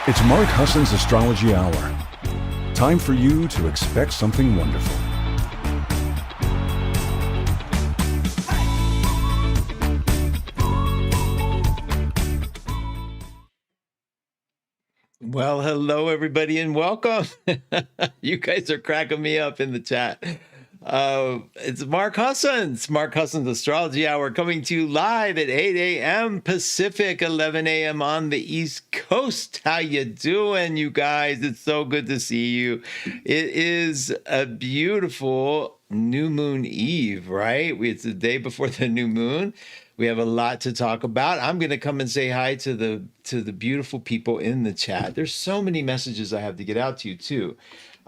It's Mark Husson's Astrology Hour. Time for you to expect something wonderful. Well, hello, everybody, and welcome. You guys are cracking me up in the chat. It's Mark Husson. It's Mark Husson's Astrology Hour coming to you live at 8 a.m. Pacific, 11 a.m. on the East Coast. How you doing, you guys? It's so good to see you. It is a beautiful new moon eve, right? It's the day before the new moon. We have a lot to talk about. I'm going to come and say hi to the beautiful people in the chat. There's so many messages I have to get out to you too.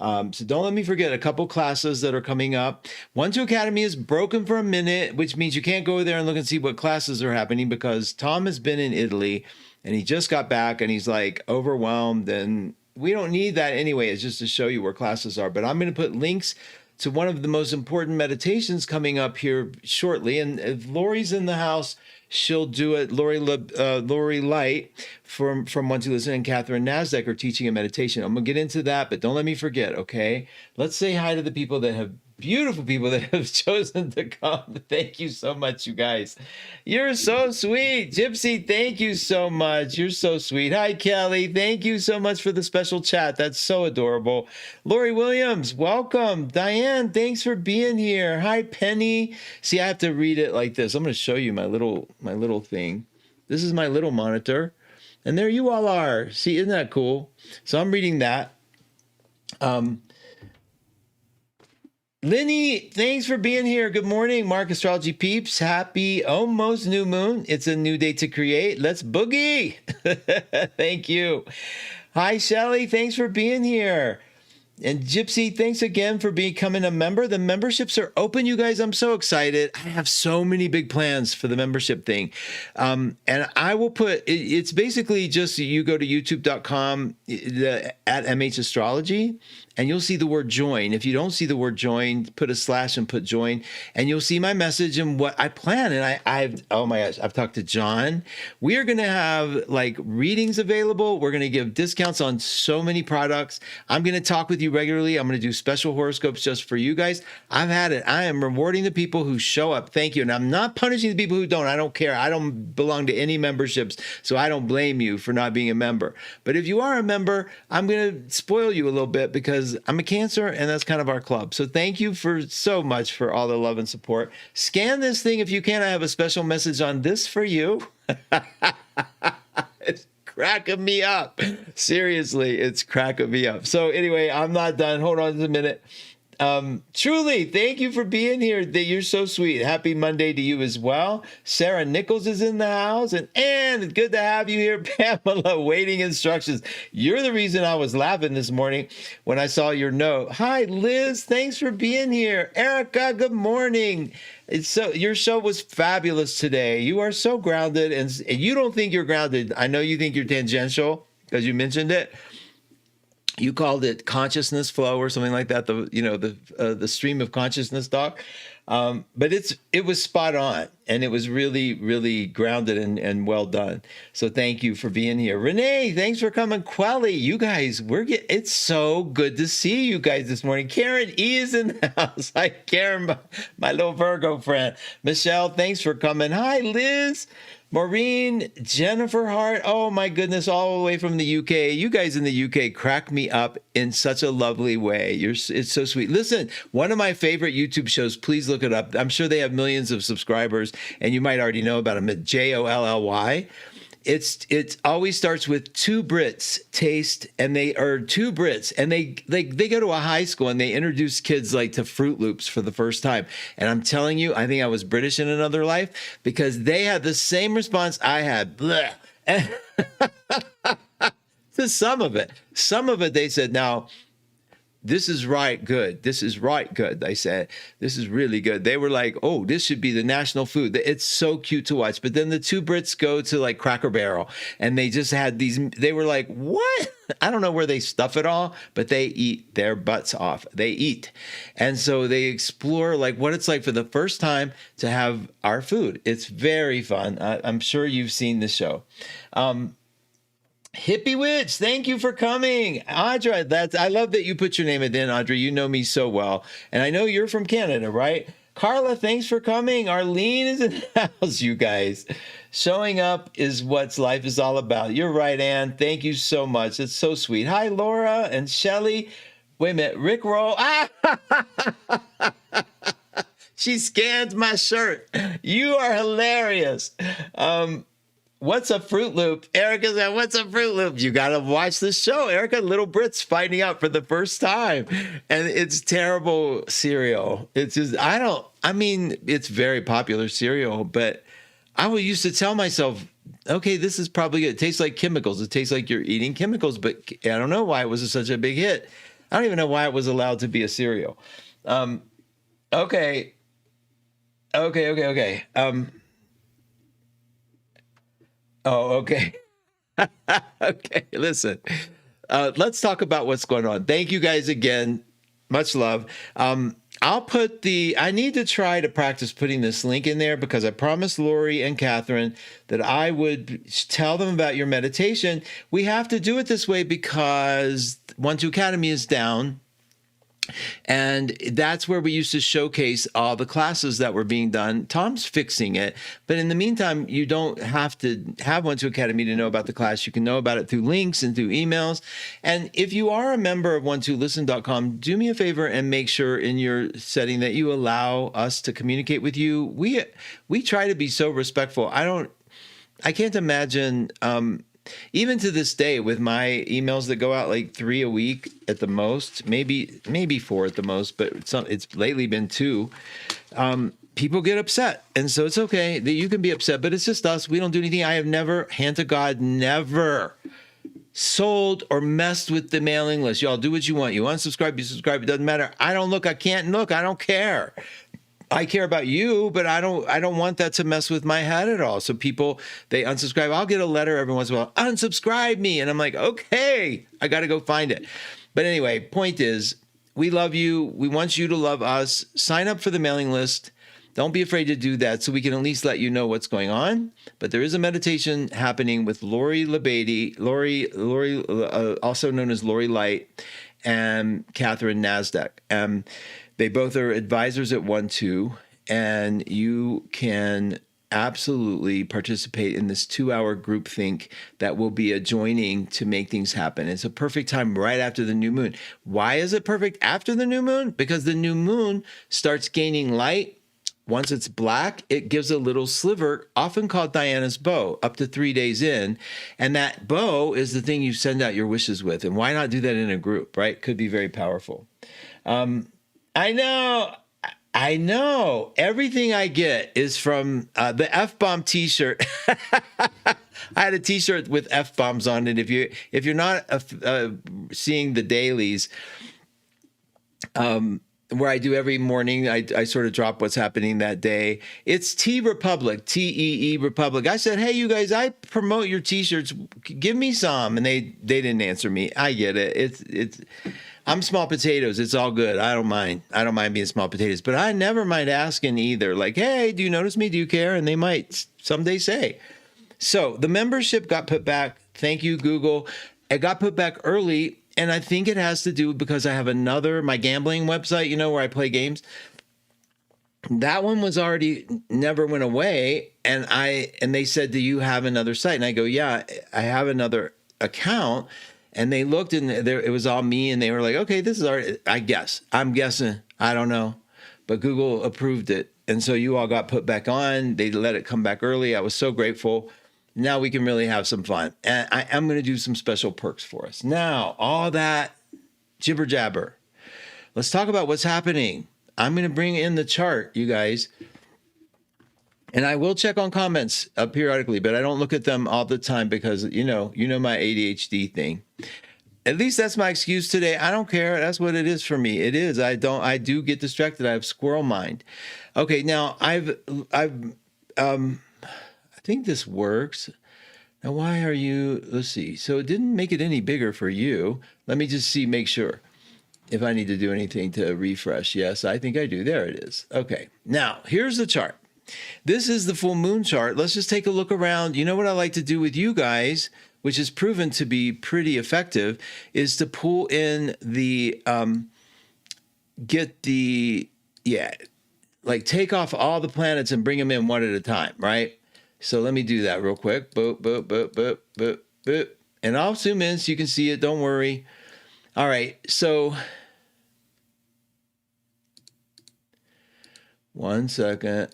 So don't let me forget a couple classes that are coming up. 1-2 Academy is broken for a minute, which means you can't go there and look and see what classes are happening because Tom has been in Italy and he just got back and he's like overwhelmed, and we don't need that anyway. It's just to show you where classes are. But I'm going to put links to one of the most important meditations coming up here shortly. And if Lori's in the house, she'll do it. Lori Light from One to Listen and Catherine Nasdaq are teaching a meditation. I'm going to get into that, but don't let me forget, okay? Let's say hi to the people that have, beautiful people that have chosen to come. Thank you so much, you guys. You're so sweet. Gypsy, thank you so much. You're so sweet. Hi, Kelly. Thank you so much for the special chat. That's so adorable. Lori Williams, welcome. Diane, thanks for being here. Hi, Penny. See, I have to read it like this. I'm going to show you my little thing. This is my little monitor. And there you all are. See, isn't that cool? So I'm reading that. Lenny, thanks for being here. Good morning, Mark Astrology peeps. Happy almost new moon. It's a new day to create. Let's boogie. Thank you. Hi, Shelly. Thanks for being here. And Gypsy, thanks again for becoming a member. The memberships are open, you guys. I'm so excited. I have so many big plans for the membership thing. And I will put, it's basically just you go to youtube.com at MH Astrology, and you'll see the word join. If you don't see the word join, put a slash and put join, and you'll see my message and what I plan. And I've oh my gosh, I've talked to John. We are going to have like readings available. We're going to give discounts on so many products. I'm going to talk with you regularly. I'm going to do special horoscopes just for you guys. I've had it. I am rewarding the people who show up. Thank you. And I'm not punishing the people who don't. I don't care. I don't belong to any memberships, so I don't blame you for not being a member. But if you are a member, I'm going to spoil you a little bit because I'm a Cancer, and that's kind of our club. So thank you for so much for all the love and support. Scan this thing if you can. I have a special message on this for you. It's cracking me up. Seriously, it's cracking me up. So anyway, I'm not done. Hold on just a minute. Truly, thank you for being here. You're so sweet. Happy Monday to you as well. Sarah Nichols is in the house, and Ann, good to have you here. Pamela, waiting instructions. You're the reason I was laughing this morning when I saw your note. Hi, Liz. Thanks for being here. Erica, good morning. Your show was fabulous today. You are so grounded, and you don't think you're grounded. I know you think you're tangential because you mentioned it. You called it consciousness flow or something like that. The stream of consciousness talk, but it was spot on, and it was really, really grounded and well done. So thank you for being here, Renee. Thanks for coming, Quelly. You guys, it's so good to see you guys this morning. Karen E is in the house. Hi, Karen, my little Virgo friend. Michelle, thanks for coming. Hi, Liz. Maureen, Jennifer Hart, oh my goodness, all the way from the UK. You guys in the UK crack me up in such a lovely way. It's so sweet. Listen, one of my favorite YouTube shows, please look it up. I'm sure they have millions of subscribers, and you might already know about them, at JOLLY. It always starts with two Brits taste, and they go to a high school and they introduce kids like to Fruit Loops for the first time. And I'm telling you, I think I was British in another life because they had the same response I had. Blech. To some of it. Some of it they said, now, this is right good. This is right good. They said, this is really good. They were like, oh, this should be the national food. It's so cute to watch. But then the two Brits go to like Cracker Barrel, and they just had they were like, what? I don't know where they stuff it all, but they eat their butts off. They eat. And so they explore like what it's like for the first time to have our food. It's very fun. I'm sure you've seen the show. Hippie Witch, thank you for coming. Audra, I love that you put your name in, Audra. You know me so well. And I know you're from Canada, right? Carla, thanks for coming. Arlene is in the house, you guys. Showing up is what life is all about. You're right, Ann. Thank you so much. It's so sweet. Hi, Laura and Shelly. Wait a minute. Rick Roll. Ah! She scanned my shirt. You are hilarious. What's a Fruit Loop? Erica said, what's a Fruit Loop? You got to watch this show. Erica, Little Brit's finding out for the first time. And it's terrible cereal. It's just, it's very popular cereal, but I used to tell myself, okay, this is probably good. It tastes like chemicals. It tastes like you're eating chemicals, but I don't know why it was such a big hit. I don't even know why it was allowed to be a cereal. Okay. Oh, okay. Okay, listen. Let's talk about what's going on. Thank you guys again. Much love. I need to try to practice putting this link in there because I promised Lori and Catherine that I would tell them about your meditation. We have to do it this way because 1-2 Academy is down. And that's where we used to showcase all the classes that were being done. Tom's fixing it. But in the meantime, you don't have to have 1-2 Academy to know about the class. You can know about it through links and through emails. And if you are a member of 12listen.com, do me a favor and make sure in your setting that you allow us to communicate with you. We try to be so respectful. I can't imagine, even to this day, with my emails that go out like 3 a week at the most, maybe 4 at the most, but it's lately been 2. People get upset, and so it's okay that you can be upset, but it's just us. We don't do anything. I have never, hand to God, never sold or messed with the mailing list. Y'all do what you want. You unsubscribe, you subscribe. It doesn't matter. I don't look. I can't look. I don't care. I care about you, but I don't want that to mess with my head at all. So people, they unsubscribe. I'll get a letter every once in a while, unsubscribe me. And I'm like, okay, I got to go find it. But anyway, point is, we love you. We want you to love us. Sign up for the mailing list. Don't be afraid to do that so we can at least let you know what's going on. But there is a meditation happening with Lori Labady, also known as Lori Light, and Catherine Nasdaq. They both are advisors at 1-2, and you can absolutely participate in this 2-hour group think that will be adjoining to make things happen. It's a perfect time right after the new moon. Why is it perfect after the new moon? Because the new moon starts gaining light. Once it's black, it gives a little sliver, often called Diana's bow, up to 3 days in. And that bow is the thing you send out your wishes with. And why not do that in a group, right? Could be very powerful. I know. Everything I get is from the F-bomb T-shirt. I had a T-shirt with F-bombs on it. If you're not seeing the dailies, where I do every morning, I sort of drop what's happening that day. It's T Republic, T-E-E Republic. I said, hey, you guys, I promote your T-shirts. Give me some. And they didn't answer me. I get it. I'm small potatoes. It's all good. I don't mind. I don't mind being small potatoes. But I never mind asking either. Like, hey, do you notice me? Do you care? And they might someday say. So the membership got put back. Thank you, Google. It got put back early. And I think it has to do because I have my gambling website, where I play games. That one was already never went away. And they said, do you have another site? And I go, yeah, I have another account. And they looked and it was all me. And they were like, okay, this is I'm guessing. I don't know. But Google approved it. And so you all got put back on. They let it come back early. I was so grateful. Now we can really have some fun. And I am going to do some special perks for us. Now, all that jibber jabber. Let's talk about what's happening. I'm going to bring in the chart, you guys. And I will check on comments periodically, but I don't look at them all the time because, you know my ADHD thing. At least that's my excuse today. I don't care. That's what it is for me. It is. I do get distracted. I have squirrel mind. Okay, now I think this works. Now, why are you, let's see. So it didn't make it any bigger for you. Let me just make sure if I need to do anything to refresh. Yes, I think I do. There it is. Okay. Now, here's the chart. This is the full moon chart. Let's just take a look around. You know what I like to do with you guys? which has proven to be pretty effective, is to pull in the, take off all the planets and bring them in one at a time, right? So let me do that real quick. Boop, boop, boop, boop, boop, boop. And I'll zoom in so you can see it. Don't worry. All right. So 1 second.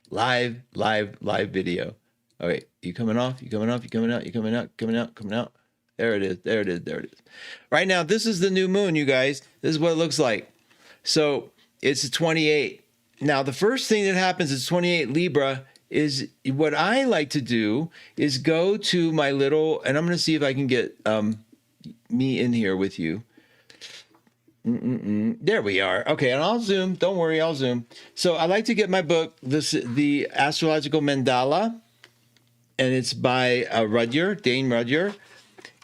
live video. All right. You coming off? You coming off? You coming out? You coming out? Coming out? Coming out? There it is. There it is. There it is. Right now, this is the new moon, you guys. This is what it looks like. So it's 28. Now, the first thing that happens is 28 Libra is what I like to do is go to my little, and I'm going to see if I can get me in here with you. There we are. Okay, and I'll zoom. Don't worry, I'll zoom. So I like to get my book, the Astrological Mandala, and it's by Dane Rudhyar.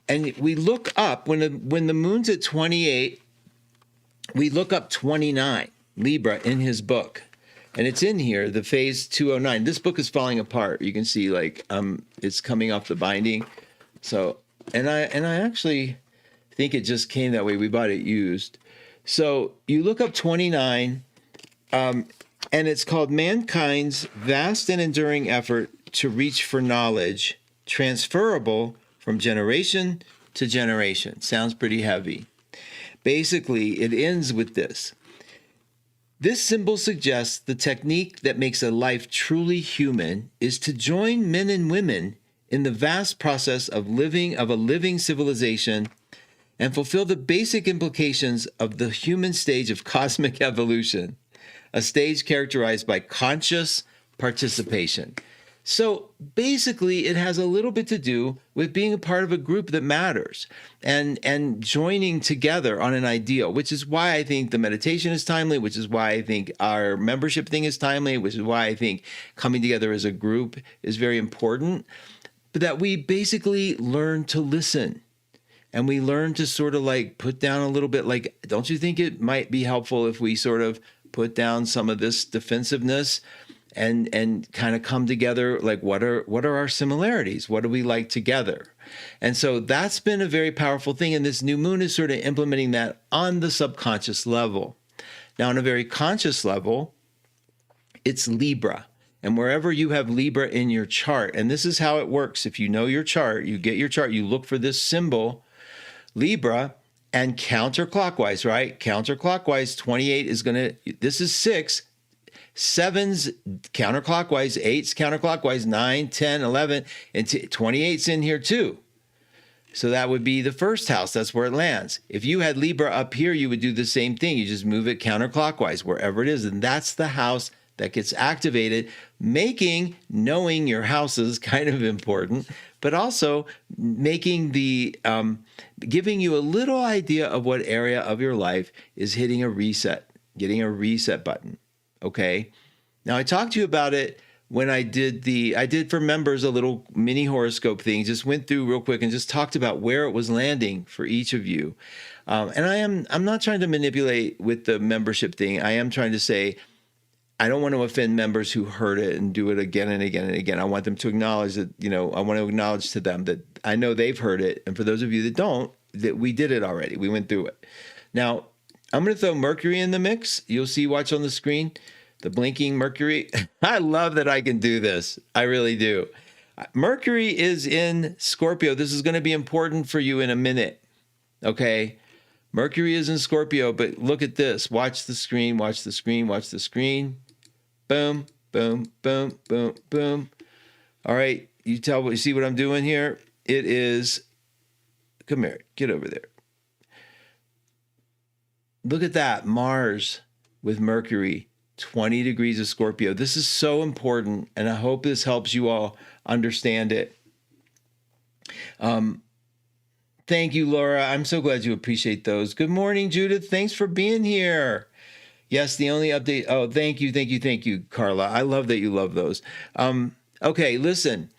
And we look up, when the moon's at 28, we look up 29 Libra in his book. And it's in here, the phase 209. This book is falling apart. You can see it's coming off the binding. So, and I actually think it just came that way. We bought it used. So you look up 29, and it's called Mankind's Vast and Enduring Effort to Reach for Knowledge, Transferable from Generation to Generation. Sounds pretty heavy. Basically, it ends with this. This symbol suggests the technique that makes a life truly human is to join men and women in the vast process of a living civilization and fulfill the basic implications of the human stage of cosmic evolution, a stage characterized by conscious participation. So basically, it has a little bit to do with being a part of a group that matters and joining together on an ideal, which is why I think the meditation is timely, which is why I think our membership thing is timely, which is why I think coming together as a group is very important, but that we basically learn to listen. And we learn to sort of put down a little bit, don't you think it might be helpful if we sort of put down some of this defensiveness and kind of come together, what are our similarities? What do we like together? And so that's been a very powerful thing. And this new moon is sort of implementing that on the subconscious level. Now, on a very conscious level, it's Libra. And wherever you have Libra in your chart, and this is how it works. If you know your chart, you get your chart, you look for this symbol, Libra, and counterclockwise, right? Counterclockwise, 28 is this is 6. 7's counterclockwise, 8's counterclockwise, 9, 10, 11, and 28's in here too. So that would be the first house. That's where it lands. If you had Libra up here, you would do the same thing. You just move it counterclockwise, wherever it is. And that's the house that gets activated, knowing your house is kind of important, but also making giving you a little idea of what area of your life is hitting a reset, getting a reset button. Okay. Now I talked to you about it when I did for members a little mini horoscope thing, just went through real quick and just talked about where it was landing for each of you. And I'm not trying to manipulate with the membership thing. I am trying to say, I don't want to offend members who heard it and do it again and again and again. I want them to acknowledge that, I want to acknowledge to them that I know they've heard it. And for those of you that don't, that we did it already. We went through it. Now, I'm going to throw Mercury in the mix. You'll see, watch on the screen, the blinking Mercury. I love that I can do this. I really do. Mercury is in Scorpio. This is going to be important for you in a minute. Okay. Mercury is in Scorpio, but look at this. Watch the screen, watch the screen, watch the screen. Boom, boom, boom, boom, boom. All right. You see what I'm doing here? It is, come here, get over there. Look at that, Mars with Mercury, 20 degrees of Scorpio. This is so important, and I hope this helps you all understand it. Thank you, Laura. I'm so glad you appreciate those. Good morning, Judith. Thanks for being here. Yes, the only update. Oh, thank you, Carla. I love that you love those. Okay, listen.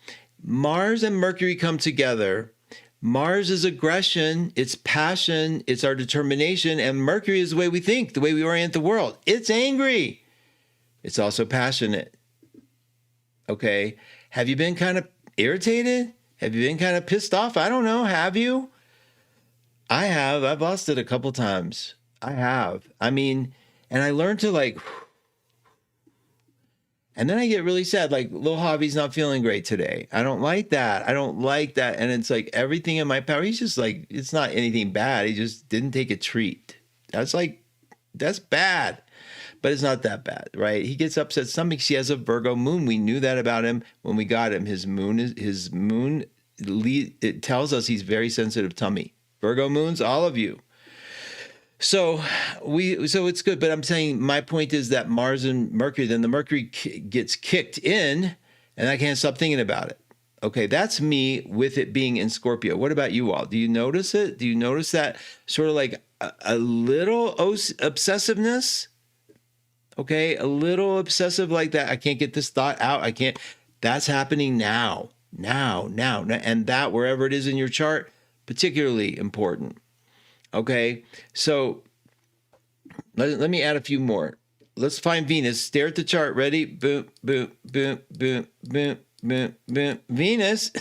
Mars and Mercury come together. Mars is aggression, it's passion, it's our determination, and Mercury is the way we think, the way we orient the world. It's angry. It's also passionate. Okay. Have you been kind of irritated? Have you been kind of pissed off? I don't know. Have you? I have. I've lost it a couple times. I have. I mean, and I learned to like, and then I get really sad. Like, little Javi's not feeling great today. I don't like that. I don't like that. And it's like everything in my power. He's just like, it's not anything bad. He just didn't take a treat. That's bad. But it's not that bad, right? He gets upset. He has a Virgo moon. We knew that about him when we got him. His moon, it tells us he's very sensitive tummy. Virgo moons, all of you. So it's good. But I'm saying my point is that Mars and Mercury, then the Mercury gets kicked in, and I can't stop thinking about it. Okay, that's me with it being in Scorpio. What about you all? Do you notice it? Do you notice that sort of like a little obsessiveness? Okay, a little obsessive like that. I can't get this thought out. I can't. That's happening now. And that, wherever it is in your chart, particularly important. Okay, so let me add a few more. Let's find Venus. Stare at the chart. Ready? Boom, boom, boom, boom, boom, boom, boom. Venus.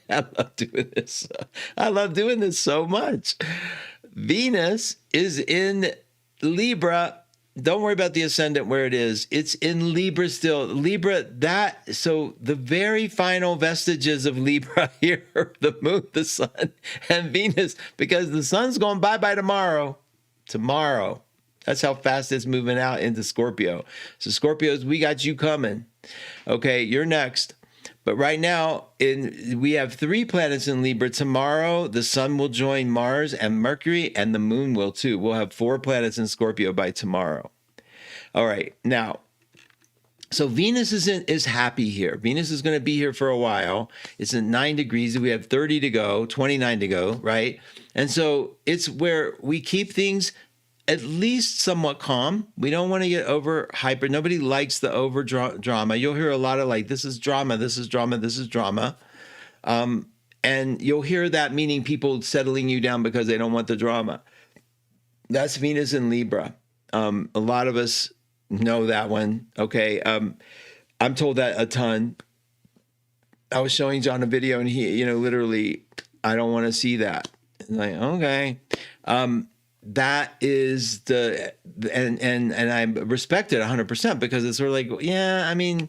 I love doing this so much. Venus is in Libra. Don't worry about the ascendant where it is. It's in Libra still. Libra, so the very final vestiges of Libra here are the moon, the sun, and Venus, because the sun's going bye-bye tomorrow. Tomorrow. That's how fast it's moving out into Scorpio. So Scorpios, we got you coming. Okay, you're next. But right now, we have 3 planets in Libra. Tomorrow, the sun will join Mars and Mercury, and the moon will too. We'll have 4 planets in Scorpio by tomorrow. All right, now, so Venus is happy here. Venus is going to be here for a while. It's at 9 degrees. We have 30 to go, 29 to go, right? And so it's where we keep things at least somewhat calm. We don't want to get over hyper. Nobody likes the over drama. You'll hear a lot of like, this is drama, this is drama, this is drama. And you'll hear that meaning people settling you down because they don't want the drama. That's Venus in Libra. A lot of us know that one. Okay. I'm told that a ton. I was showing John a video and he, literally, I don't want to see that. Like, okay. That is and I respect it 100% because it's sort of like, yeah, I mean,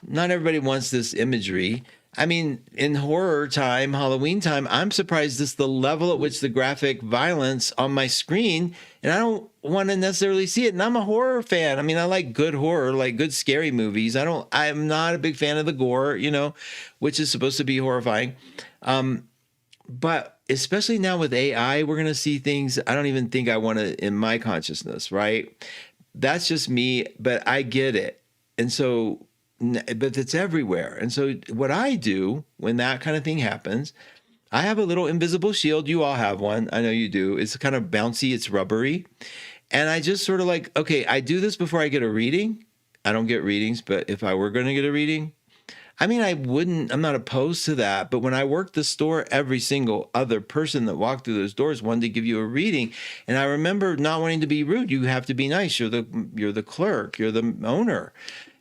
not everybody wants this imagery. I mean, in horror time, Halloween time, I'm surprised this the level at which the graphic violence on my screen, and I don't want to necessarily see it. And I'm a horror fan. I mean, I like good horror, like good scary movies. I'm not a big fan of the gore, which is supposed to be horrifying. But especially now with AI, we're going to see things I don't even think I want to in my consciousness, right? That's just me, but I get it. And so, but it's everywhere. And so what I do when that kind of thing happens, I have a little invisible shield. You all have one. I know you do. It's kind of bouncy. It's rubbery. And I just sort of like, okay, I do this before I get a reading. I don't get readings, but if I were going to get a reading, I mean, I'm not opposed to that. But when I worked the store, every single other person that walked through those doors wanted to give you a reading. And I remember not wanting to be rude. You have to be nice. You're the clerk. You're the owner.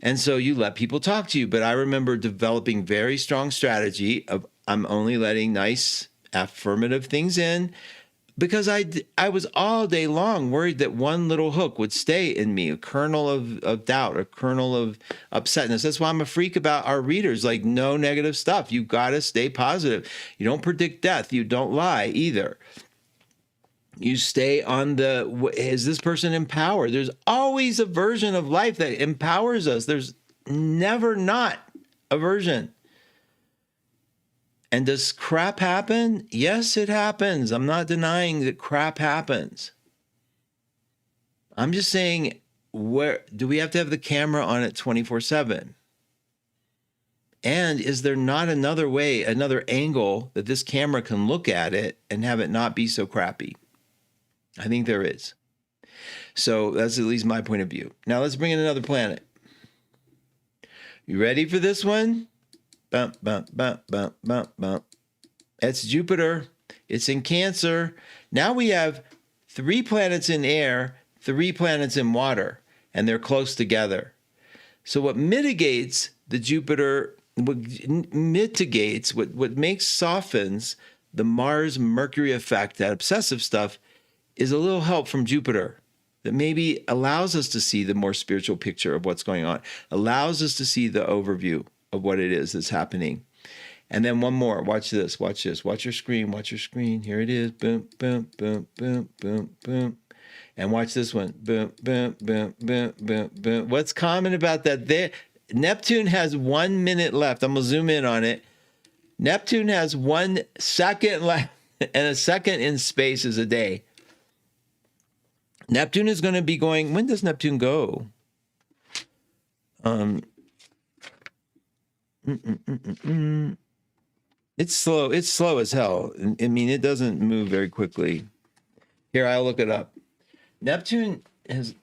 And so you let people talk to you. But I remember developing very strong strategy of I'm only letting nice, affirmative things in. Because I was all day long worried that one little hook would stay in me, a kernel of doubt, a kernel of upsetness. That's why I'm a freak about our readers, like no negative stuff. You got to stay positive. You don't predict death. You don't lie either. You stay on is this person empowered? There's always a version of life that empowers us. There's never not a version. And does crap happen? Yes, it happens. I'm not denying that crap happens. I'm just saying, where do we have to have the camera on it 24/7? And is there not another way, another angle that this camera can look at it and have it not be so crappy? I think there is. So that's at least my point of view. Now let's bring in another planet. You ready for this one? Bump, bump, bump, bump, bump, bump. It's Jupiter. It's in Cancer. Now we have 3 planets in air, 3 planets in water, and they're close together. So what mitigates the Jupiter what mitigates, what makes, softens the Mars-Mercury effect, that obsessive stuff, is a little help from Jupiter that maybe allows us to see the more spiritual picture of what's going on, allows us to see the overview of what it is that's happening. And then one more. Watch this. Watch this. Watch your screen. Watch your screen. Here it is. Boom, boom, boom, boom, boom, boom. And watch this one. Boom, boom, boom, boom, boom, boom. What's common about that? There, Neptune has 1 minute left. I'm going to zoom in on it. Neptune has 1 second left, and a second in space is a day. Neptune is going to be going. When does Neptune go? It's slow. It's slow as hell. I mean, it doesn't move very quickly. Here, I'll look it up. Neptune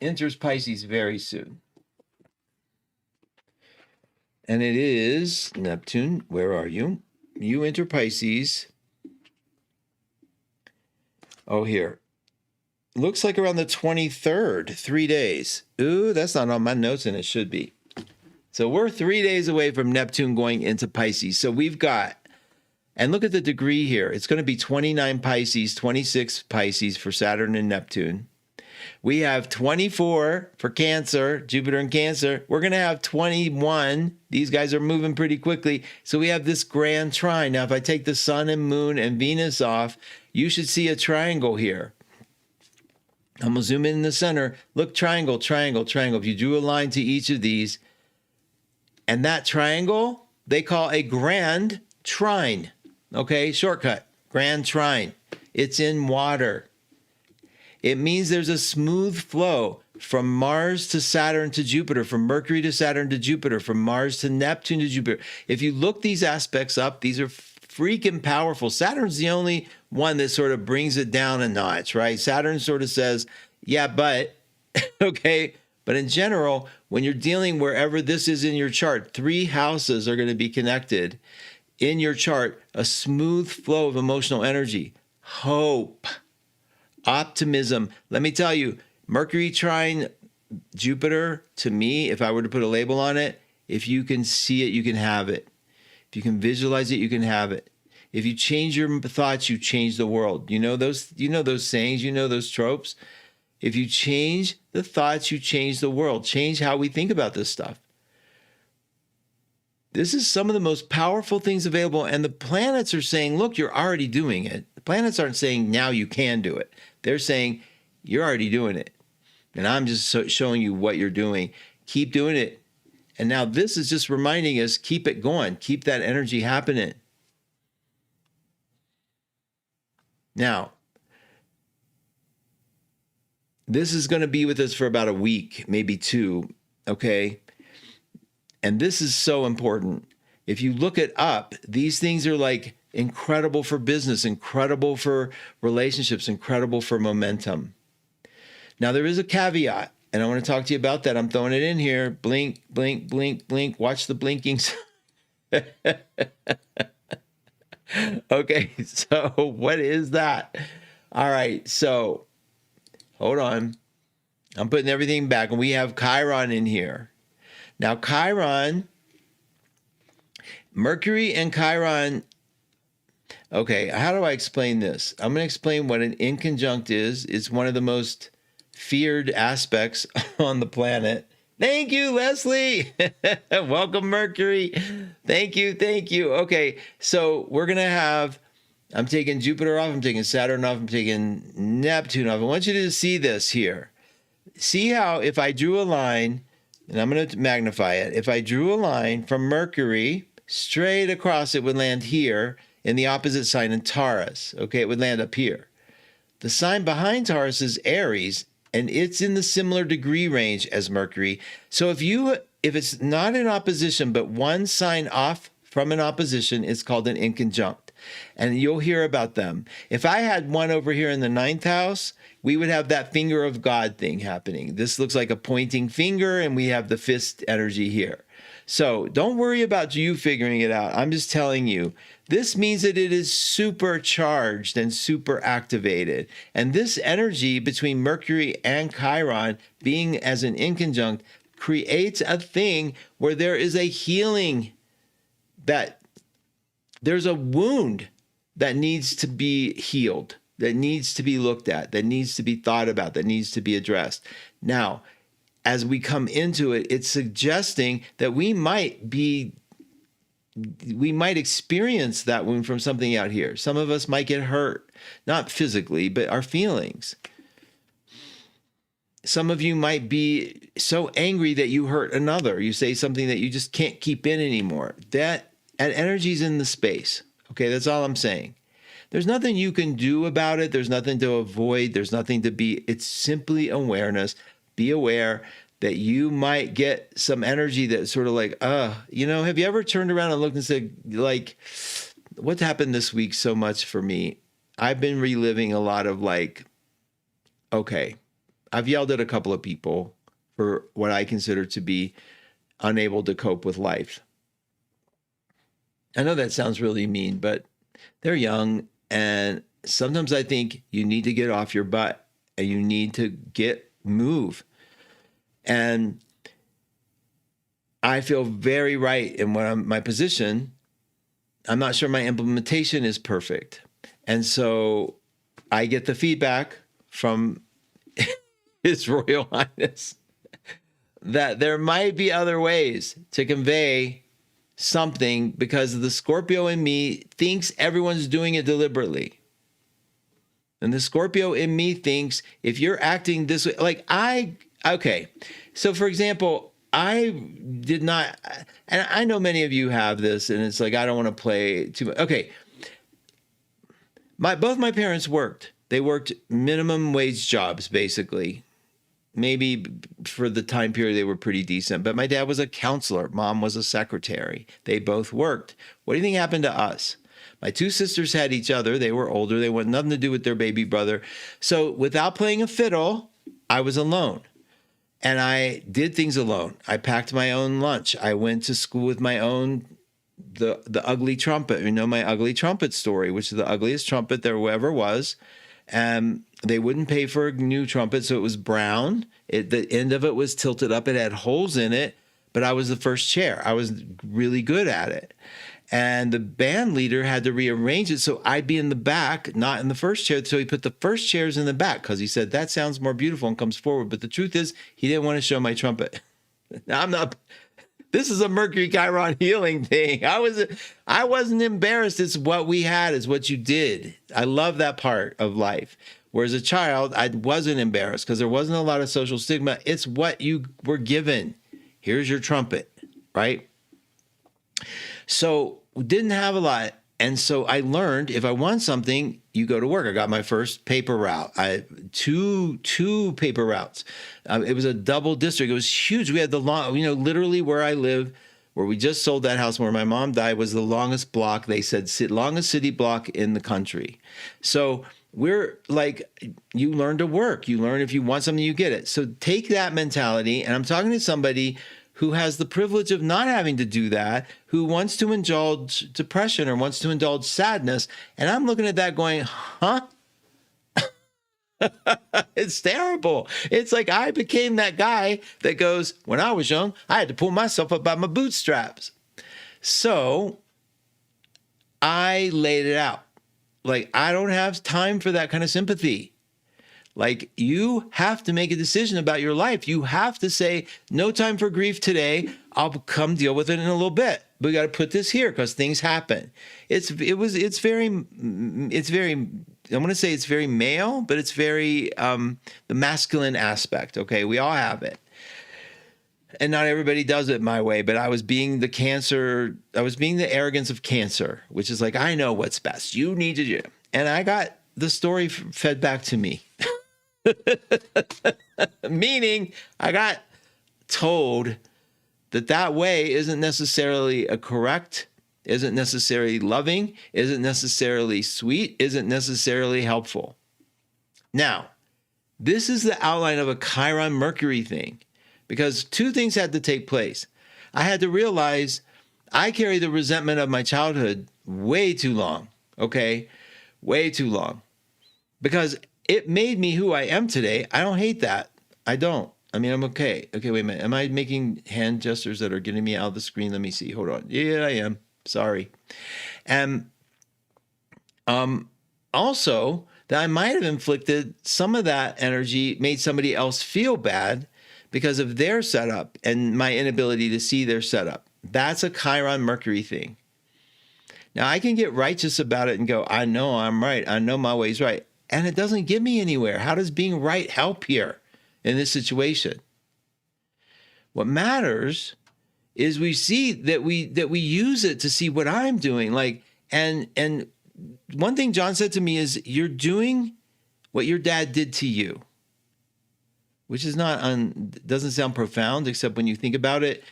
enters Pisces very soon. And it is Neptune. Where are you? You enter Pisces. Oh, here. Looks like around the 23rd, 3 days. Ooh, that's not on my notes, and it should be. So we're 3 days away from Neptune going into Pisces. So we've got, and look at the degree here. It's going to be 29 Pisces, 26 Pisces for Saturn and Neptune. We have 24 for Cancer, Jupiter and Cancer. We're going to have 21. These guys are moving pretty quickly. So we have this grand trine. Now, if I take the Sun and Moon and Venus off, you should see a triangle here. I'm going to zoom in the center. Look, triangle, triangle, triangle. If you drew a line to each of these, and that triangle, they call a grand trine. Okay, shortcut, grand trine. It's in water. It means there's a smooth flow from Mars to Saturn to Jupiter, from Mercury to Saturn to Jupiter, from Mars to Neptune to Jupiter. If you look these aspects up, these are freaking powerful. Saturn's the only one that sort of brings it down a notch, right? Saturn sort of says, yeah, but, okay. But in general, when you're dealing wherever this is in your chart, 3 houses are going to be connected in your chart, a smooth flow of emotional energy, hope, optimism. Let me tell you, Mercury trine Jupiter, to me, if I were to put a label on it, if you can see it, you can have it. If you can visualize it, you can have it. If you change your thoughts, you change the world. You know those sayings, you know those tropes. If you change the thoughts, you change the world. Change how we think about this stuff. This is some of the most powerful things available. And the planets are saying, look, you're already doing it. The planets aren't saying now you can do it. They're saying you're already doing it. And I'm just showing you what you're doing. Keep doing it. And now this is just reminding us, keep it going. Keep that energy happening. Now, this is going to be with us for about a week, maybe 2, okay? And this is so important. If you look it up, these things are like incredible for business, incredible for relationships, incredible for momentum. Now, there is a caveat, and I want to talk to you about that. I'm throwing it in here. Blink, blink, blink, blink. Watch the blinkings. Okay, so what is that? All right, so hold on. I'm putting everything back, and we have Chiron in here. Now, Chiron, Mercury and Chiron. Okay, how do I explain this? I'm going to explain what an inconjunct is. It's one of the most feared aspects on the planet. Thank you, Leslie. Welcome, Mercury. Thank you, thank you. Okay, so we're going to have, I'm taking Jupiter off, I'm taking Saturn off, I'm taking Neptune off. I want you to see this here. See how if I drew a line, and I'm going to magnify it. If I drew a line from Mercury straight across, it would land here in the opposite sign in Taurus. Okay, it would land up here. The sign behind Taurus is Aries, and it's in the similar degree range as Mercury. So if it's not in opposition, but one sign off from an opposition, it's called an inconjunct. And you'll hear about them. If I had one over here in the 9th house, we would have that finger of God thing happening. This looks like a pointing finger, and we have the fist energy here. So don't worry about you figuring it out. I'm just telling you, this means that it is supercharged and super activated. And this energy between Mercury and Chiron being as an inconjunct creates a thing where there is a healing that there's a wound that needs to be healed, that needs to be looked at, that needs to be thought about, that needs to be addressed. Now, as we come into it, it's suggesting that we might experience that wound from something out here. Some of us might get hurt, not physically, but our feelings. Some of you might be so angry that you hurt another. You say something that you just can't keep in anymore. That energy's in the space. Okay, that's all I'm saying. There's nothing you can do about it. There's nothing to avoid. There's nothing to be. It's simply awareness. Be aware that you might get some energy that's sort of like, have you ever turned around and looked and said, like, what's happened this week so much for me? I've been reliving a lot of like, okay, I've yelled at a couple of people for what I consider to be unable to cope with life. I know that sounds really mean, but they're young. And sometimes I think you need to get off your butt and you need to move. And I feel very right in my position. I'm not sure my implementation is perfect. And so I get the feedback from His Royal Highness that there might be other ways to convey something, because the Scorpio in me thinks everyone's doing it deliberately. And the Scorpio in me thinks if you're acting this way, okay. So for example, I did not, and I know many of you have this, and it's like, I don't want to play too much. Okay. Both my parents worked. They worked minimum wage jobs, basically. Maybe for the time period, they were pretty decent. But my dad was a counselor. Mom was a secretary. They both worked. What do you think happened to us? My two sisters had each other. They were older. They wanted nothing to do with their baby brother. So without playing a fiddle, I was alone. And I did things alone. I packed my own lunch. I went to school with my own, the ugly trumpet. You know my ugly trumpet story, which is the ugliest trumpet there ever was. And they wouldn't pay for a new trumpet, so it was brown. The end of it was tilted up. It had holes in it, but I was the first chair. I was really good at it. And the band leader had to rearrange it so I'd be in the back, not in the first chair. So he put the first chairs in the back because he said, that sounds more beautiful and comes forward. But the truth is, he didn't want to show my trumpet. Now, this is a Mercury Chiron healing thing. I wasn't embarrassed. It's what we had, is what you did. I love that part of life. Whereas a child, I wasn't embarrassed because there wasn't a lot of social stigma. It's what you were given. Here's your trumpet, right? So we didn't have a lot. And so I learned if I want something, you go to work. I got my first paper route. Two paper routes. It was a double district. It was huge. We had literally where I live, where we just sold that house where my mom died, was the longest block. They said longest city block in the country. So we're like, you learn to work. You learn if you want something, you get it. So take that mentality. And I'm talking to somebody who has the privilege of not having to do that, who wants to indulge depression or wants to indulge sadness. And I'm looking at that going, huh? It's terrible. It's like I became that guy that goes, when I was young, I had to pull myself up by my bootstraps. So I laid it out. Like, I don't have time for that kind of sympathy. Like, you have to make a decision about your life. You have to say, no time for grief today. I'll come deal with it in a little bit. We got to put this here because things happen. It's very, I want to say it's very male, but it's very, the masculine aspect. Okay. We all have it. And not everybody does it my way, but I was being the arrogance of Cancer, which is like, I know what's best. You need to do. And I got the story fed back to me. Meaning I got told that way isn't necessarily correct, isn't necessarily loving, isn't necessarily sweet, isn't necessarily helpful. Now, this is the outline of a Chiron Mercury thing, because two things had to take place. I had to realize I carry the resentment of my childhood way too long, okay? Way too long. Because it made me who I am today. I don't hate that. I don't. I mean, I'm okay. Okay, wait a minute. Am I making hand gestures that are getting me out of the screen? Let me see. Hold on. Yeah, I am. Sorry. And also that I might have inflicted some of that energy, made somebody else feel bad because of their setup and my inability to see their setup. That's a Chiron Mercury thing. Now, I can get righteous about it and go, I know I'm right. I know my way's right. And it doesn't get me anywhere. How does being right help here in this situation? What matters is we see that we use it to see what I'm doing. Like, and one thing John said to me is, you're doing what your dad did to you, which is doesn't sound profound, except when you think about it.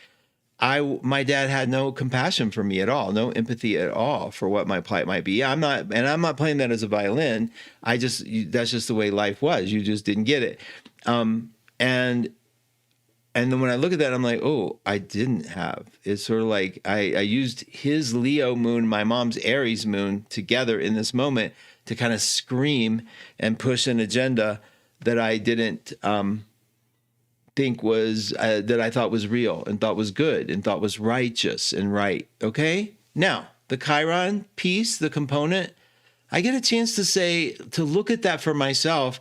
My dad had no compassion for me at all, no empathy at all for what my plight might be. I'm not playing that as a violin. That's just the way life was. You just didn't get it. And then when I look at that, I'm like, oh, I didn't have. It's sort of like I used his Leo moon, my mom's Aries moon together in this moment to kind of scream and push an agenda that I didn't think was that I thought was real and thought was good and thought was righteous and right. Okay. Now the Chiron piece, the component, I get a chance to look at that for myself.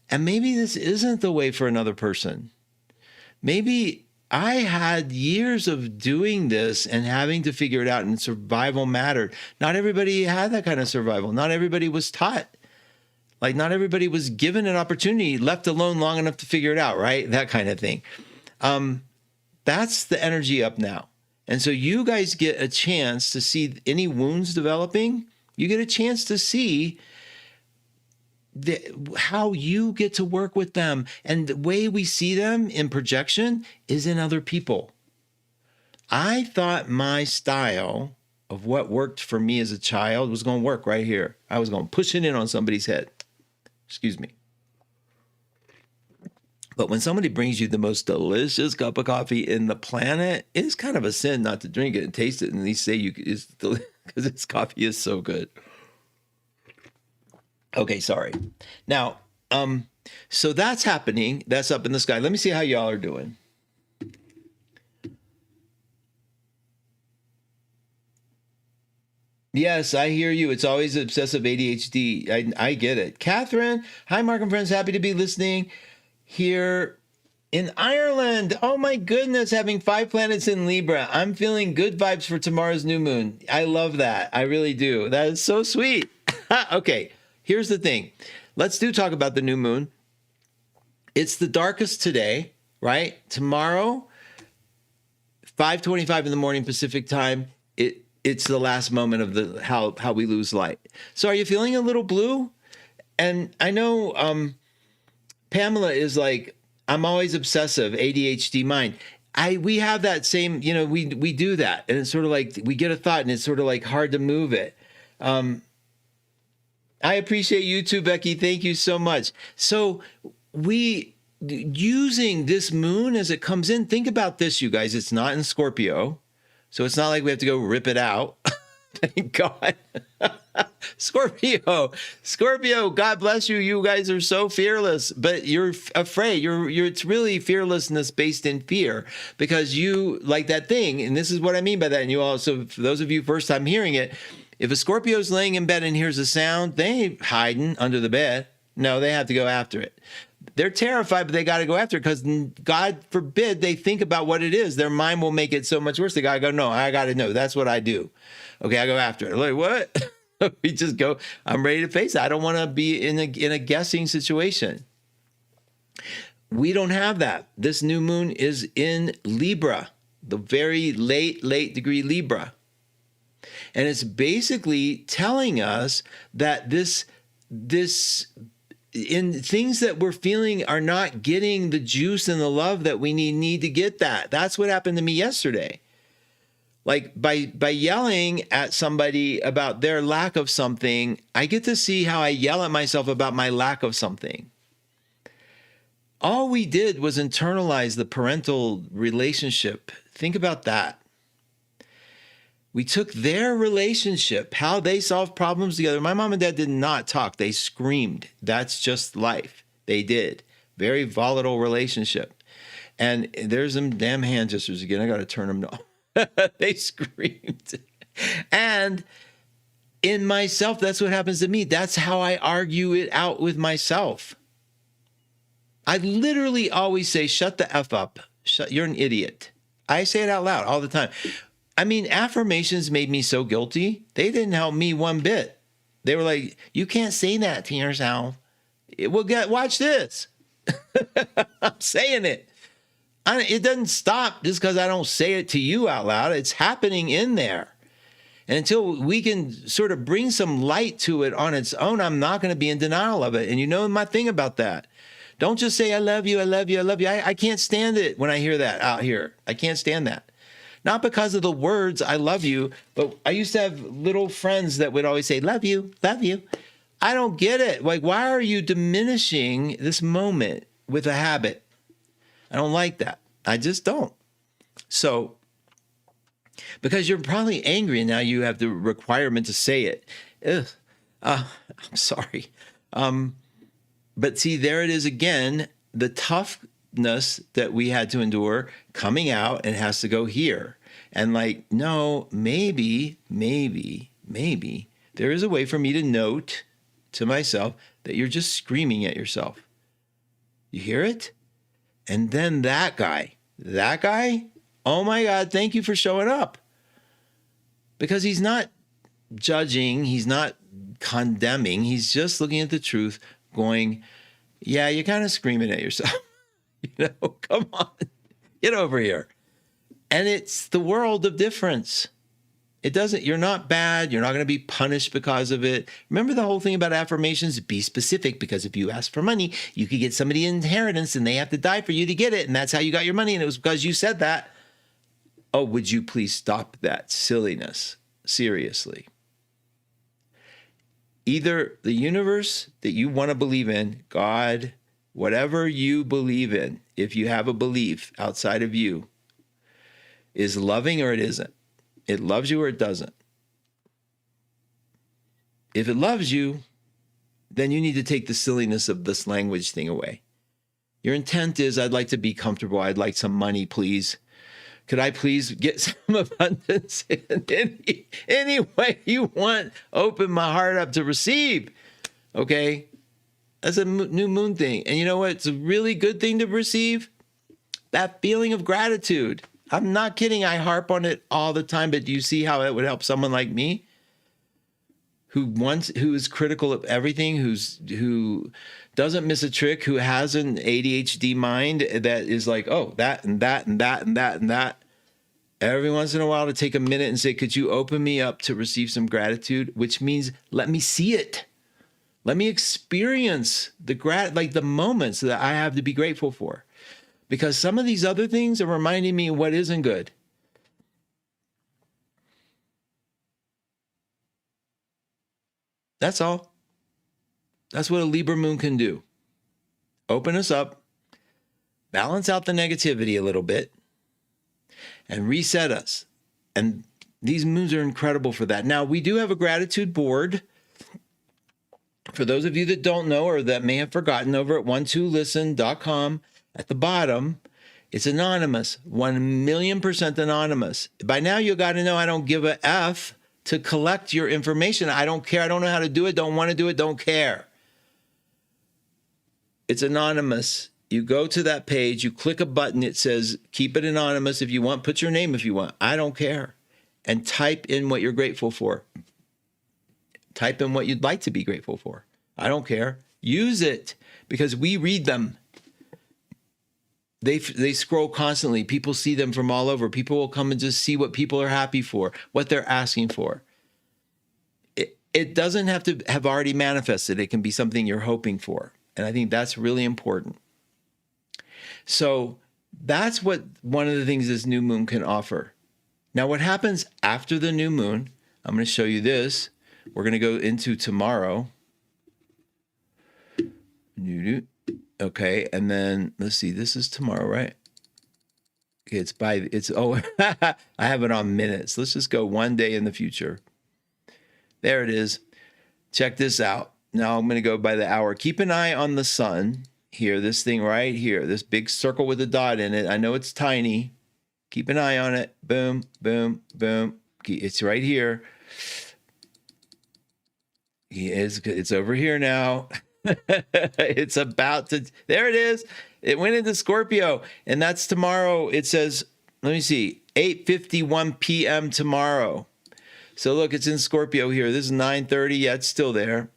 And maybe this isn't the way for another person. Maybe I had years of doing this and having to figure it out, and survival mattered. Not everybody had that kind of survival. Not everybody was taught. Like, not everybody was given an opportunity, left alone long enough to figure it out, right? That kind of thing. That's the energy up now. And so you guys get a chance to see any wounds developing. You get a chance to see how you get to work with them. And the way we see them in projection is in other people. I thought my style of what worked for me as a child was going to work right here. I was going to push it in on somebody's head. Excuse me. But when somebody brings you the most delicious cup of coffee in the planet, it's kind of a sin not to drink it and taste it and at least say because this coffee is so good. Okay, sorry. Now, so that's happening. That's up in the sky. Let me see how y'all are doing. Yes, I hear you. It's always obsessive ADHD. I get it. Catherine, hi, Mark and friends. Happy to be listening here in Ireland. Oh, my goodness. Having 5 planets in Libra. I'm feeling good vibes for tomorrow's new moon. I love that. I really do. That is so sweet. Okay, here's the thing. Let's talk about the new moon. It's the darkest today, right? Tomorrow, 5:25 in the morning Pacific time. It's the last moment of the how we lose light. So are you feeling a little blue? And I know Pamela is like, I'm always obsessive, ADHD mind. We have that same, we do that. And it's sort of like we get a thought and it's sort of like hard to move it. I appreciate you too, Becky. Thank you so much. So using this moon as it comes in, think about this, you guys. It's not in Scorpio. So it's not like we have to go rip it out. Thank God. Scorpio, God bless you. You guys are so fearless, but you're afraid. It's really fearlessness based in fear because you like that thing. And this is what I mean by that. And you also, for those of you first time hearing it, if a Scorpio's laying in bed and hears a sound, they ain't hiding under the bed. No, they have to go after it. They're terrified, but they got to go after it because God forbid they think about what it is. Their mind will make it so much worse. They got to go, no, I got to know. That's what I do. Okay, I go after it. Like, what? We just go, I'm ready to face it. I don't want to be in a guessing situation. We don't have that. This new moon is in Libra, the very late degree Libra. And it's basically telling us that this in things that we're feeling are not getting the juice and the love that we need to get that. That's what happened to me yesterday. Like by yelling at somebody about their lack of something, I get to see how I yell at myself about my lack of something. All we did was internalize the parental relationship. Think about that. We took their relationship, how they solved problems together. My mom and dad did not talk. They screamed. That's just life. They did. Very volatile relationship. And there's them damn hand gestures again. I got to turn them off. They screamed. And in myself, that's what happens to me. That's how I argue it out with myself. I literally always say, shut the F up. You're an idiot. I say it out loud all the time. I mean, affirmations made me so guilty. They didn't help me one bit. They were like, you can't say that to yourself. Watch this. I'm saying it. It doesn't stop just because I don't say it to you out loud. It's happening in there. And until we can sort of bring some light to it on its own, I'm not going to be in denial of it. And you know my thing about that. Don't just say, I love you, I love you, I love you. I can't stand it when I hear that out here. I can't stand that. Not because of the words, I love you, but I used to have little friends that would always say, love you, love you. I don't get it. Like, why are you diminishing this moment with a habit? I don't like that. I just don't. So, because you're probably angry and now you have the requirement to say it. I'm sorry. But see, there it is again, the toughness that we had to endure coming out and has to go here. And like, no, maybe there is a way for me to note to myself that you're just screaming at yourself. You hear it? And then that guy, oh my God, thank you for showing up. Because he's not judging, he's not condemning, he's just looking at the truth, going, yeah, you're kind of screaming at yourself. Come on, get over here. And it's the world of difference. You're not bad. You're not going to be punished because of it. Remember the whole thing about affirmations? Be specific, because if you ask for money, you could get somebody an inheritance and they have to die for you to get it. And that's how you got your money. And it was because you said that. Oh, would you please stop that silliness? Seriously. Either the universe that you want to believe in, God, whatever you believe in, if you have a belief outside of you, is loving or it isn't. It loves you or it doesn't. If it loves you, then you need to take the silliness of this language thing away. Your intent is, I'd like to be comfortable. I'd like some money, please. Could I please get some abundance in any way you want? Open my heart up to receive. Okay? That's a new moon thing. And you know what? It's a really good thing to receive. That feeling of gratitude. I'm not kidding. I harp on it all the time, but do you see how it would help someone like me who is critical of everything, who doesn't miss a trick, who has an ADHD mind that is like, oh, that and that and that and that and that. Every once in a while to take a minute and say, could you open me up to receive some gratitude? Which means let me see it. Let me experience the moments that I have to be grateful for. Because some of these other things are reminding me of what isn't good. That's all. That's what a Libra moon can do. Open us up, balance out the negativity a little bit, and reset us. And these moons are incredible for that. Now, we do have a gratitude board. For those of you that don't know or that may have forgotten, over at 12listen.com, at the bottom, it's anonymous, 1,000,000% anonymous. By now, you got to know I don't give a F to collect your information. I don't care. I don't know how to do it. Don't want to do it. Don't care. It's anonymous. You go to that page. You click a button. It says, keep it anonymous if you want. Put your name if you want. I don't care. And type in what you're grateful for. Type in what you'd like to be grateful for. I don't care. Use it because we read them. They scroll constantly. People see them from all over. People will come and just see what people are happy for, what they're asking for. It doesn't have to have already manifested. It can be something you're hoping for. And I think that's really important. So that's what one of the things this new moon can offer. Now, what happens after the new moon, I'm going to show you this. We're going to go into tomorrow. Okay, and then let's see, this is tomorrow, right? Okay, I have it on minutes. Let's just go one day in the future. There it is. Check this out. Now I'm going to go by the hour. Keep an eye on the sun here, this thing right here, this big circle with a dot in it. I know it's tiny. Keep an eye on it. Boom, boom, boom. It's right here. It's over here now. It's about to, there it is. It went into Scorpio, and that's tomorrow. It says, let me see, 8:51 p.m. tomorrow. So look, it's in Scorpio here. This is 9:30. Yeah, it's still there.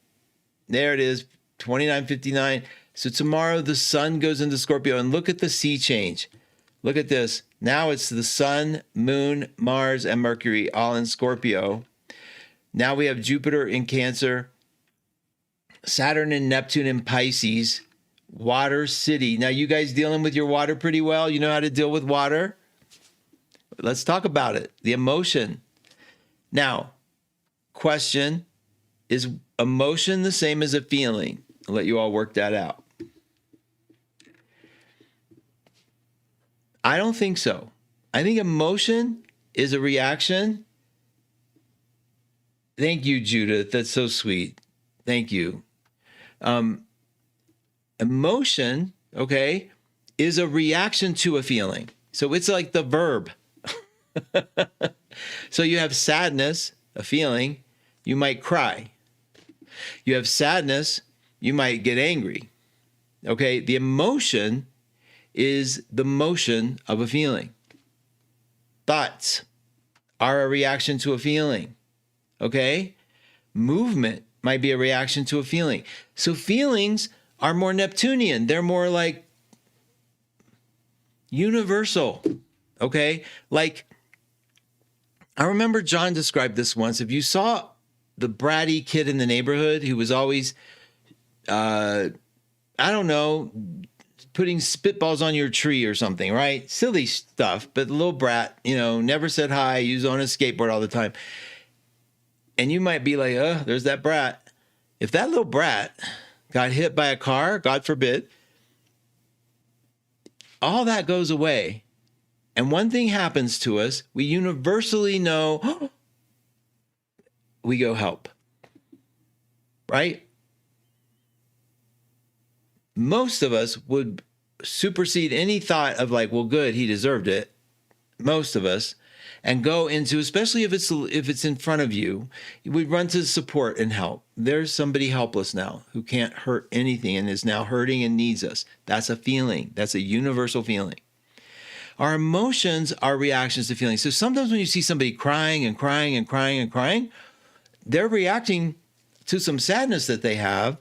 There it is, 29:59. So tomorrow the sun goes into Scorpio, and look at the sea change. Look at this. Now it's the sun, moon, Mars, and Mercury all in Scorpio. Now we have Jupiter in Cancer, Saturn and Neptune in Pisces, water city. Now, you guys dealing with your water pretty well? You know how to deal with water? Let's talk about it. The emotion. Now, question, is emotion the same as a feeling? I'll let you all work that out. I don't think so. I think emotion is a reaction. Thank you, Judith. That's so sweet. Thank you. Emotion, okay, is a reaction to a feeling. So it's like the verb. So you have sadness, a feeling, you might cry. You have sadness, you might get angry. Okay, the emotion is the motion of a feeling. Thoughts are a reaction to a feeling. Okay? Movement might be a reaction to a feeling. So feelings are more Neptunian. They're more like universal. Okay? Like, I remember John described this once. If you saw the bratty kid in the neighborhood who was always, I don't know, putting spitballs on your tree or something, right? Silly stuff, but the little brat, never said hi, he was on a skateboard all the time. And you might be like, there's that brat. If that little brat got hit by a car, God forbid, all that goes away. And one thing happens to us, we universally know, we go help. Right? Most of us would supersede any thought of like, well, good, he deserved it. Most of us. And go into, especially if it's in front of you, we run to support and help. There's somebody helpless now who can't hurt anything and is now hurting and needs us. That's a feeling. That's a universal feeling. Our emotions are reactions to feelings. So sometimes when you see somebody crying and crying and crying and crying, they're reacting to some sadness that they have,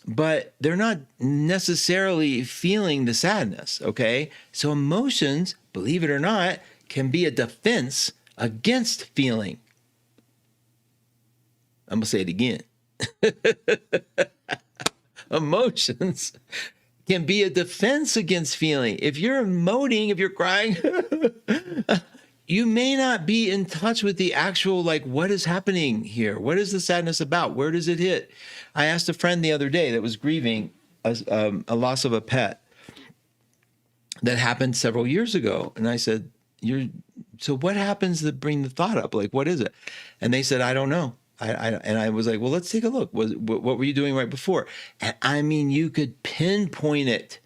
but they're not necessarily feeling the sadness, okay? So emotions, believe it or not, can be a defense against feeling. I'm going to say it again. Emotions can be a defense against feeling. If you're emoting, if you're crying, you may not be in touch with the actual, like, what is happening here? What is the sadness about? Where does it hit? I asked a friend the other day that was grieving a loss of a pet that happened several years ago. And I said, so what happens to bring the thought up? Like, what is it? And they said, I don't know. And I was like, well, let's take a look. What were you doing right before? And I mean, you could pinpoint it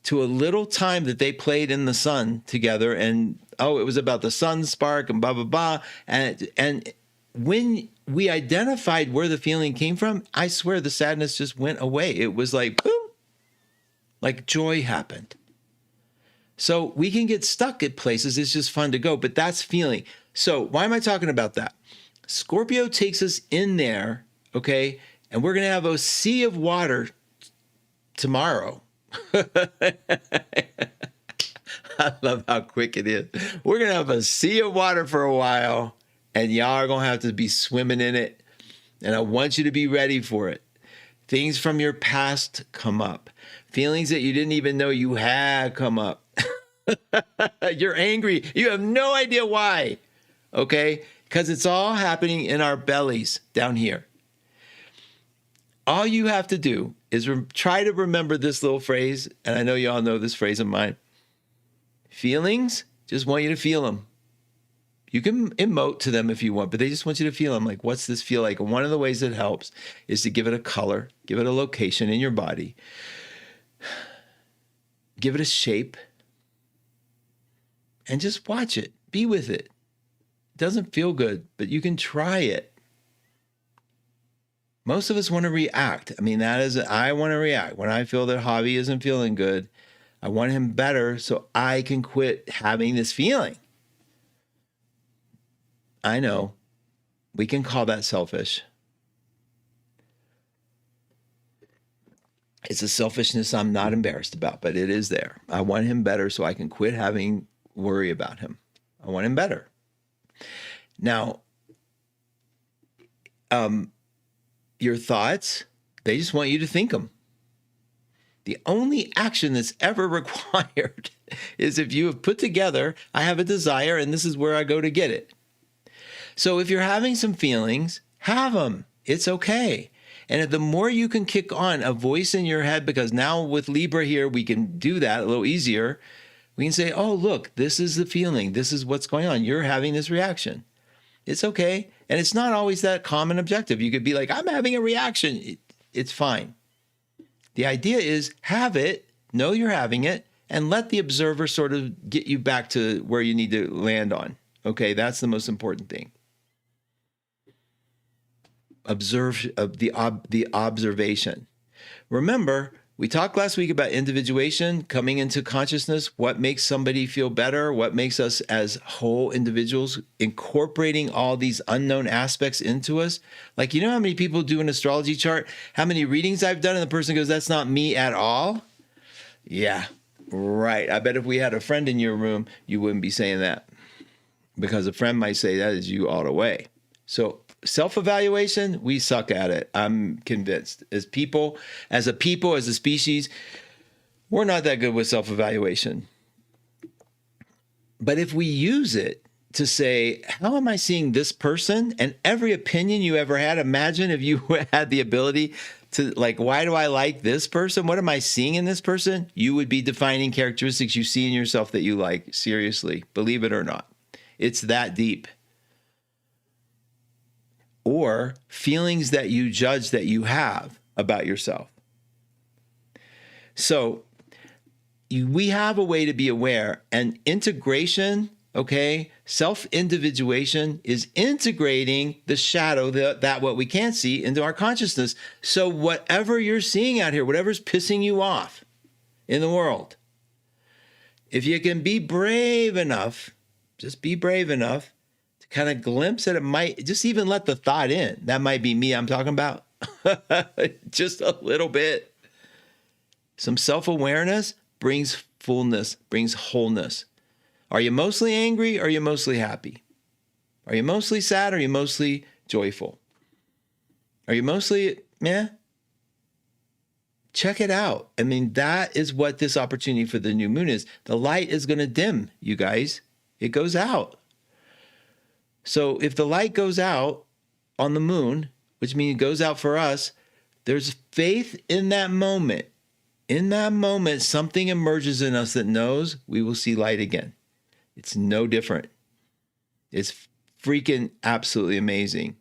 to a little time that they played in the sun together. And, it was about the sun spark and blah, blah, blah. And when we identified where the feeling came from, I swear the sadness just went away. It was like, boom, like joy happened. So we can get stuck at places. It's just fun to go, but that's feeling. So why am I talking about that? Scorpio takes us in there, okay? And we're going to have a sea of water tomorrow. I love how quick it is. We're going to have a sea of water for a while, and y'all are going to have to be swimming in it. And I want you to be ready for it. Things from your past come up. Feelings that you didn't even know you had come up. You're angry. You have no idea why. Okay? Because it's all happening in our bellies down here. All you have to do is try to remember this little phrase. And I know you all know this phrase of mine. Feelings, just want you to feel them. You can emote to them if you want, but they just want you to feel them. Like, what's this feel like? And one of the ways that helps is to give it a color, give it a location in your body, give it a shape, and just watch it. Be with it. It doesn't feel good, but you can try it. Most of us want to react. I mean, I want to react. When I feel that Javi isn't feeling good, I want him better so I can quit having this feeling. I know. We can call that selfish. It's a selfishness I'm not embarrassed about, but it is there. I want him better so I can quit having worry about him. I want him better. Now, your thoughts, they just want you to think them. The only action that's ever required is if you have put together, I have a desire and this is where I go to get it. So if you're having some feelings, have them. It's okay. And the more you can kick on a voice in your head, because now with Libra here, we can do that a little easier. We can say, oh, look, this is the feeling. This is what's going on. You're having this reaction. It's okay. And it's not always that common objective. You could be like, I'm having a reaction. It's fine. The idea is have it, know you're having it, and let the observer sort of get you back to where you need to land on. Okay, that's the most important thing. Observe the observation. Remember, we talked last week about individuation, coming into consciousness, what makes somebody feel better, what makes us as whole individuals, incorporating all these unknown aspects into us. Like, you know how many people do an astrology chart, how many readings I've done, and the person goes, that's not me at all? Yeah, right. I bet if we had a friend in your room, you wouldn't be saying that, because a friend might say that is you all the way. So self-evaluation, we suck at it. I'm convinced. As a species, we're not that good with self-evaluation. But if we use it to say, how am I seeing this person? And every opinion you ever had, imagine if you had the ability to, like, why do I like this person? What am I seeing in this person? You would be defining characteristics you see in yourself that you like. Seriously, believe it or not. It's that deep. Or feelings that you judge that you have about yourself. So we have a way to be aware, and integration, okay, self-individuation is integrating the shadow, that what we can't see, into our consciousness. So whatever you're seeing out here, whatever's pissing you off in the world, if you can be brave enough, just be brave enough kind of glimpse that it might, just even let the thought in. That might be me I'm talking about. Just a little bit. Some self-awareness brings fullness, brings wholeness. Are you mostly angry or are you mostly happy? Are you mostly sad or are you mostly joyful? Are you mostly meh? Check it out. I mean, that is what this opportunity for the new moon is. The light is going to dim, you guys. It goes out. So if the light goes out on the moon, which means it goes out for us, there's faith in that moment. In that moment, something emerges in us that knows we will see light again. It's no different. It's freaking absolutely amazing.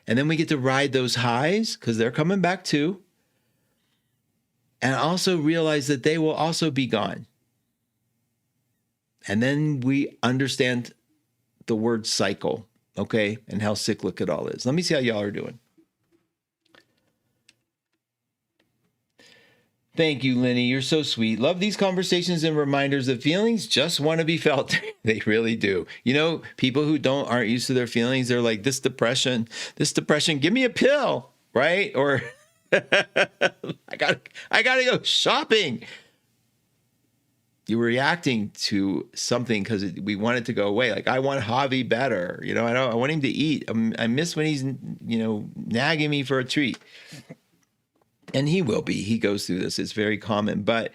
And then we get to ride those highs because they're coming back too. And also realize that they will also be gone. And then we understand the word cycle, okay, and how cyclic it all is. Let me see how y'all are doing. Thank you, Lenny. You're so sweet. Love these conversations and reminders that feelings just want to be felt. They really do. You know, people who aren't used to their feelings, they're like, this depression, give me a pill, right? Or I gotta go shopping. You were reacting to something because we want it to go away. Like, I want Javi better. You know, I want him to eat. I miss when he's, nagging me for a treat. And he will be. He goes through this. It's very common. But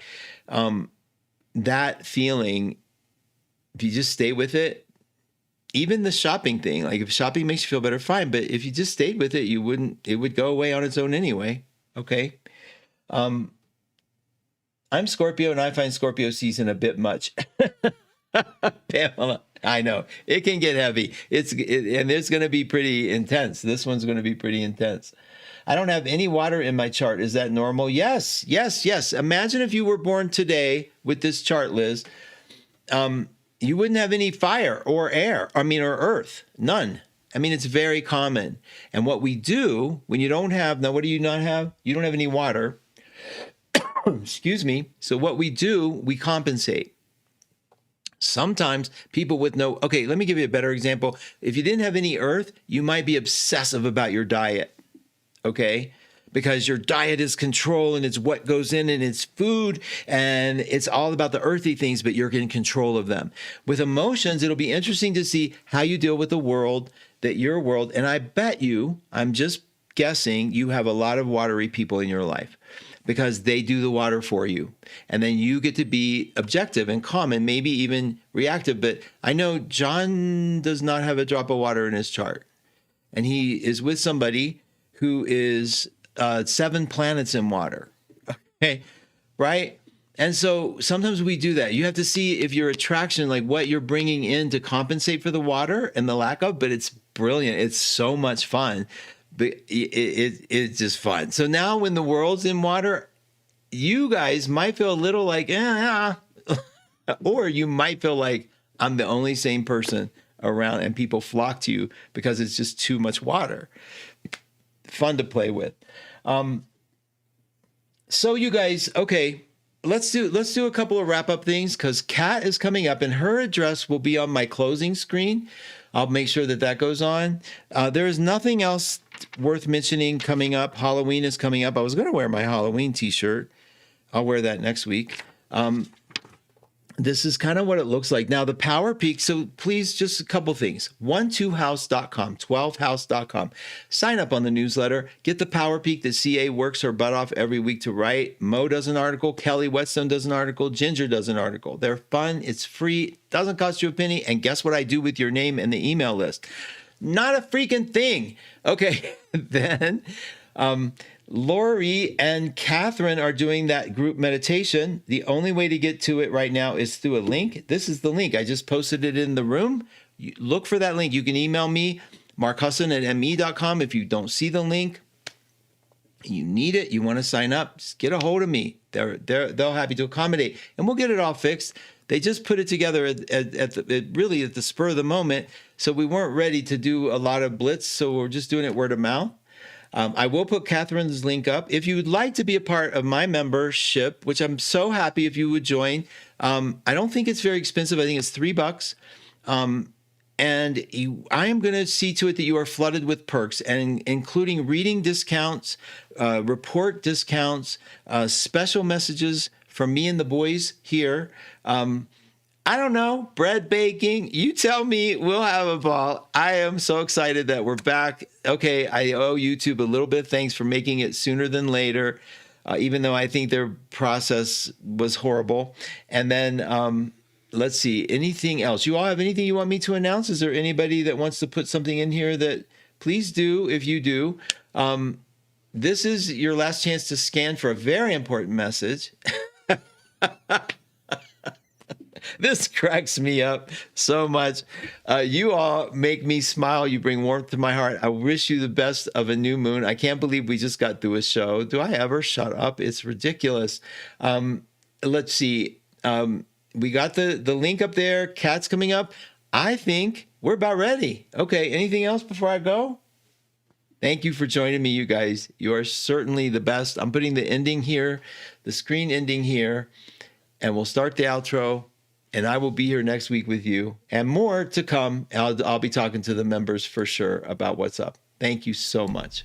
that feeling, if you just stay with it, even the shopping thing, like if shopping makes you feel better, fine. But if you just stayed with it, it would go away on its own anyway. Okay. I'm Scorpio, and I find Scorpio season a bit much. Pamela, I know. It can get heavy. And it's going to be pretty intense. This one's going to be pretty intense. I don't have any water in my chart. Is that normal? Yes. Imagine if you were born today with this chart, Liz. you wouldn't have any fire or air, or earth, none. I mean, it's very common. And what we do when you don't have, now what do you not have? You don't have any water. Excuse me. So what we do, we compensate. Sometimes people with no, okay, let me give you a better example. If you didn't have any earth, you might be obsessive about your diet, okay? Because your diet is control and it's what goes in and it's food and it's all about the earthy things, but you're in control of them. With emotions, it'll be interesting to see how you deal with the world, that your world, and I bet you, I'm just guessing, you have a lot of watery people in your life because they do the water for you. And then you get to be objective and calm and maybe even reactive. But I know John does not have a drop of water in his chart. And he is with somebody who is 7 planets in water. Okay, right? And so sometimes we do that. You have to see if your attraction, like what you're bringing in to compensate for the water and the lack of, but it's brilliant. It's so much fun. But it's just fun. So now when the world's in water, you guys might feel a little like, or you might feel like I'm the only sane person around and people flock to you because it's just too much water. Fun to play with. So you guys, okay, let's do a couple of wrap up things because Kat is coming up and her address will be on my closing screen. I'll make sure that goes on. There is nothing else worth mentioning coming up. Halloween is coming up. I was going to wear my Halloween t-shirt. I'll wear that next week. This is kind of what it looks like. Now, the Power Peak, so please, just a couple things. 12house.com, 12house.com. Sign up on the newsletter. Get the Power Peak that CA works her butt off every week to write. Mo does an article. Kelly Whetstone does an article. Ginger does an article. They're fun. It's free. Doesn't cost you a penny. And guess what I do with your name and the email list? Not a freaking thing. Okay, then Lori and Catherine are doing that group meditation. The only way to get to it right now is through a link. This is the link. I just posted it in the room. You look for that link. You can email me, markhusson@me.com. If you don't see the link, you need it, you want to sign up, just get a hold of me. They'll happy to accommodate, and we'll get it all fixed. They just put it together at the spur of the moment, so we weren't ready to do a lot of blitz, so we're just doing it word of mouth. I will put Catherine's link up. If you would like to be a part of my membership, which I'm so happy if you would join, I don't think it's very expensive. I think it's $3. I am going to see to it that you are flooded with perks, and including reading discounts, report discounts, special messages from me and the boys here. I don't know, bread baking. You tell me, we'll have a ball. I am so excited that we're back. Okay, I owe YouTube a little bit of thanks for making it sooner than later, even though I think their process was horrible. And then let's see, anything else? You all have anything you want me to announce? Is there anybody that wants to put something in here that please do if you do? This is your last chance to scan for a very important message. This cracks me up so much. You all make me smile. You bring warmth to my heart. I wish you the best of a new moon. I can't believe we just got through a show. Do I ever shut up? It's ridiculous. Let's see. We got the link up there. Kat's coming up. I think we're about ready. Okay. Anything else before I go? Thank you for joining me, you guys. You are certainly the best. I'm putting the ending here, the screen ending here, and we'll start the outro. And I will be here next week with you and more to come. I'll be talking to the members for sure about what's up. Thank you so much.